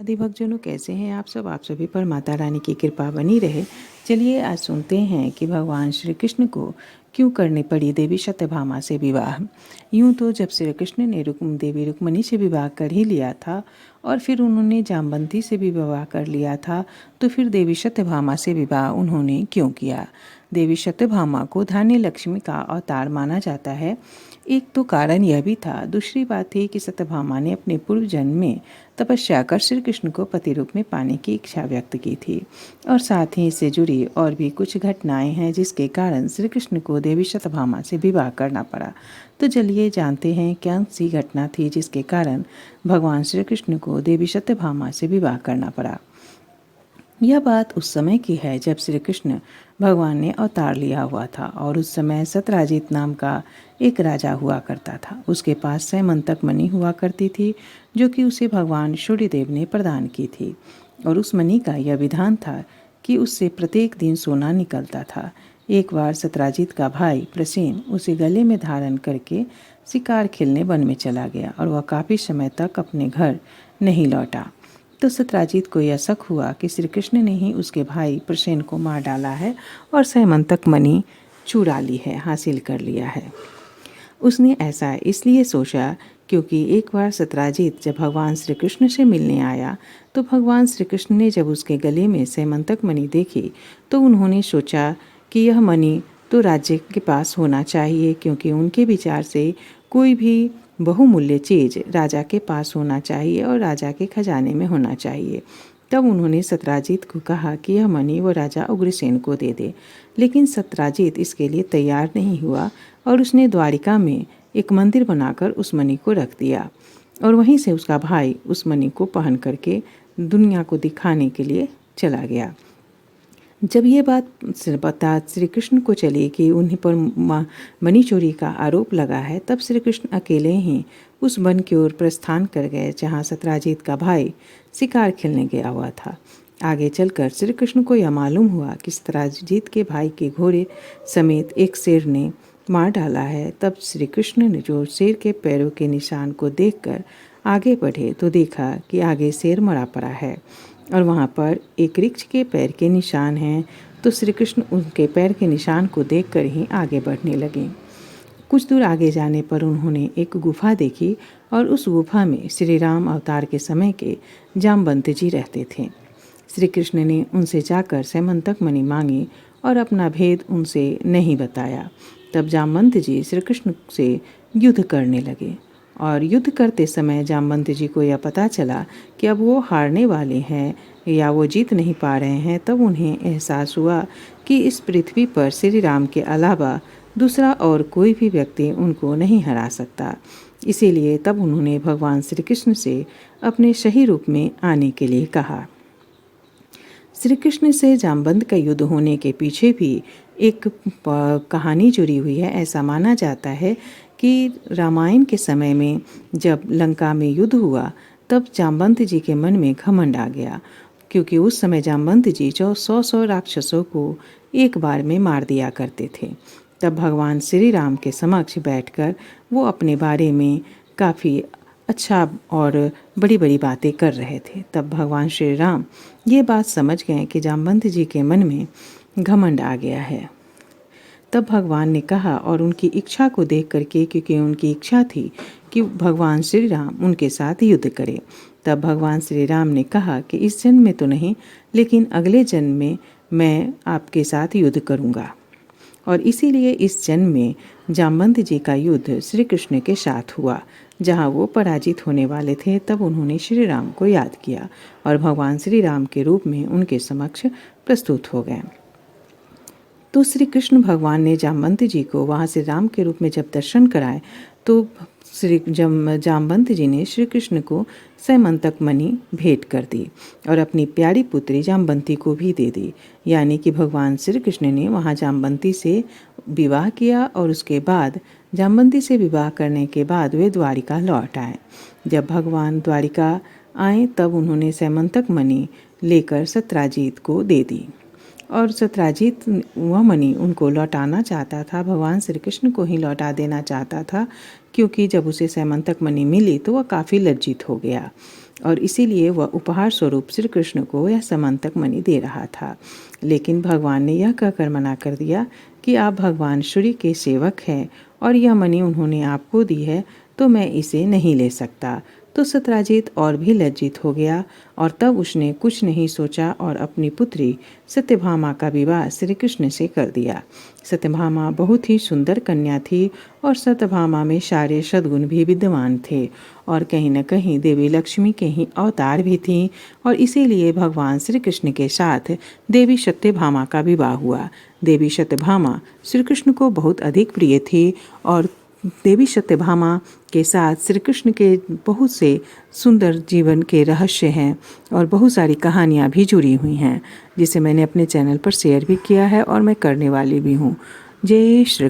आदि भक्तजनों, कैसे हैं आप सब? आप सभी पर माता रानी की कृपा बनी रहे। चलिए आज सुनते हैं कि भगवान श्री कृष्ण को क्यों करनी पड़ी देवी सत्यभामा से विवाह। यूं तो जब श्री कृष्ण ने देवी रुक्मिणी से विवाह कर ही लिया था और फिर उन्होंने जामवंती से भी विवाह कर लिया था, तो फिर देवी सत्यभामा से विवाह उन्होंने क्यों किया? देवी सत्यभामा को धान्य लक्ष्मी का अवतार माना जाता है। एक तो कारण यह भी था, दूसरी बात थी कि सत्यभामा ने अपने पूर्व जन्म में तपस्या कर श्री कृष्ण को पति रूप में पाने की इच्छा व्यक्त की थी। और साथ ही इससे जुड़ी और भी कुछ घटनाएं हैं जिसके कारण श्री कृष्ण को देवी सत्यभामा से विवाह करना पड़ा। तो चलिए जानते हैं कौन सी घटना थी जिसके कारण भगवान श्री कृष्ण को देवी सत्यभामा से विवाह करना पड़ा। यह बात उस समय की है जब श्री कृष्ण भगवान ने अवतार लिया हुआ था और उस समय सत्यराजीत नाम का एक राजा हुआ करता था। उसके पास सैमंतक मणि हुआ करती थी जो कि उसे भगवान सूर्यदेव ने प्रदान की थी। और उस मणि का यह विधान था कि उससे प्रत्येक दिन सोना निकलता था। एक बार सत्यराजीत का भाई प्रसेन उसे गले में धारण करके शिकार खेलने वन में चला गया और वह काफ़ी समय तक अपने घर नहीं लौटा। तो सत्यराजीत को यह शक हुआ कि श्री कृष्ण ने ही उसके भाई प्रसेन को मार डाला है और सैमंतक मणि चुरा ली है, हासिल कर लिया है। उसने ऐसा इसलिए सोचा क्योंकि एक बार सत्यराजीत जब भगवान श्री कृष्ण से मिलने आया तो भगवान श्री कृष्ण ने जब उसके गले में सैमंतक मणि देखी तो उन्होंने सोचा कि यह मणि तो राज्य के पास होना चाहिए, क्योंकि उनके विचार से कोई भी बहुमूल्य चीज़ राजा के पास होना चाहिए और राजा के खजाने में होना चाहिए। तब उन्होंने सत्यराजीत को कहा कि यह मणि वो राजा उग्रसेन को दे दे। लेकिन सत्यराजीत इसके लिए तैयार नहीं हुआ और उसने द्वारिका में एक मंदिर बनाकर उस मणि को रख दिया और वहीं से उसका भाई उस मणि को पहन करके दुनिया को दिखाने के लिए चला गया। जब ये बात पता श्री कृष्ण को चली कि उन्हीं पर मणि चोरी का आरोप लगा है, तब श्री कृष्ण अकेले ही उस वन की ओर प्रस्थान कर गए जहाँ सत्यराजीत का भाई शिकार खेलने गया हुआ था। आगे चलकर श्री कृष्ण को यह मालूम हुआ कि सत्यराजीत के भाई के घोड़े समेत एक शेर ने मार डाला है। तब श्री कृष्ण ने जो शेर के पैरों के निशान को देखकर आगे बढ़े तो देखा कि आगे शेर मरा पड़ा है और वहाँ पर एक वृक्ष के पैर के निशान हैं। तो श्री कृष्ण उनके पैर के निशान को देखकर ही आगे बढ़ने लगे। कुछ दूर आगे जाने पर उन्होंने एक गुफा देखी और उस गुफा में श्री राम अवतार के समय के जामवंत जी रहते थे। श्री कृष्ण ने उनसे जाकर सैमंतक मणि मांगी और अपना भेद उनसे नहीं बताया। तब जामवंत जी श्री कृष्ण से युद्ध करने लगे और युद्ध करते समय जामवंत जी को यह पता चला कि अब वो हारने वाले हैं या वो जीत नहीं पा रहे हैं। तब उन्हें एहसास हुआ कि इस पृथ्वी पर श्री राम के अलावा दूसरा और कोई भी व्यक्ति उनको नहीं हरा सकता। इसीलिए तब उन्होंने भगवान श्री कृष्ण से अपने सही रूप में आने के लिए कहा। श्री कृष्ण से जामवंत का युद्ध होने के पीछे भी एक कहानी जुड़ी हुई है। ऐसा माना जाता है कि रामायण के समय में जब लंका में युद्ध हुआ तब जामवंत जी के मन में घमंड आ गया, क्योंकि उस समय जामवंत जी जो 100 राक्षसों को एक बार में मार दिया करते थे। तब भगवान श्री राम के समक्ष बैठकर वो अपने बारे में काफ़ी अच्छा और बड़ी बड़ी बातें कर रहे थे। तब भगवान श्री राम ये बात समझ गए कि जामवंत जी के मन में घमंड आ गया है। तब भगवान ने कहा और उनकी इच्छा को देख करके, क्योंकि उनकी इच्छा थी कि भगवान श्री राम उनके साथ युद्ध करें, तब भगवान श्री राम ने कहा कि इस जन्म में तो नहीं, लेकिन अगले जन्म में मैं आपके साथ युद्ध करूंगा। और इसीलिए इस जन्म में जामवंत जी का युद्ध श्री कृष्ण के साथ हुआ। जहाँ वो पराजित होने वाले थे तब उन्होंने श्री राम को याद किया और भगवान श्री राम के रूप में उनके समक्ष प्रस्तुत हो गए। तो श्री कृष्ण भगवान ने जामवंत जी को वहाँ से राम के रूप में जब दर्शन कराए तो जामवंत जी ने श्री कृष्ण को सैमंतक मणि भेंट कर दी और अपनी प्यारी पुत्री जामवंती को भी दे दी। यानी कि भगवान श्री कृष्ण ने वहाँ जामवंती से विवाह किया और उसके बाद जामवंती से विवाह करने के बाद वे द्वारिका लौट आए। जब भगवान द्वारिका आए तब उन्होंने सैमंतक मणि लेकर सत्यराजीत को दे दी और सत्यजित वह मणि उनको लौटाना चाहता था, भगवान श्री कृष्ण को ही लौटा देना चाहता था, क्योंकि जब उसे सैमंतक मणि मिली तो वह काफ़ी लज्जित हो गया और इसीलिए वह उपहार स्वरूप श्री कृष्ण को यह समंतक मणि दे रहा था। लेकिन भगवान ने यह कहकर मना कर दिया कि आप भगवान श्री के सेवक हैं और यह मणि उन्होंने आपको दी है, तो मैं इसे नहीं ले सकता। तो सत्यजित और भी लज्जित हो गया और तब उसने कुछ नहीं सोचा और अपनी पुत्री सत्यभामा का विवाह श्री कृष्ण से कर दिया। सत्यभामा बहुत ही सुंदर कन्या थी और सत्यभामा में सारे सद्गुण भी विद्यमान थे और कहीं न कहीं देवी लक्ष्मी के ही अवतार भी थीं और इसीलिए भगवान श्री कृष्ण के साथ देवी सत्यभामा का विवाह हुआ। देवी सत्यभामा श्री कृष्ण को बहुत अधिक प्रिय थी और देवी सत्यभामा के साथ श्री कृष्ण के बहुत से सुंदर जीवन के रहस्य हैं और बहुत सारी कहानियाँ भी जुड़ी हुई हैं, जिसे मैंने अपने चैनल पर शेयर भी किया है और मैं करने वाली भी हूँ। जय श्री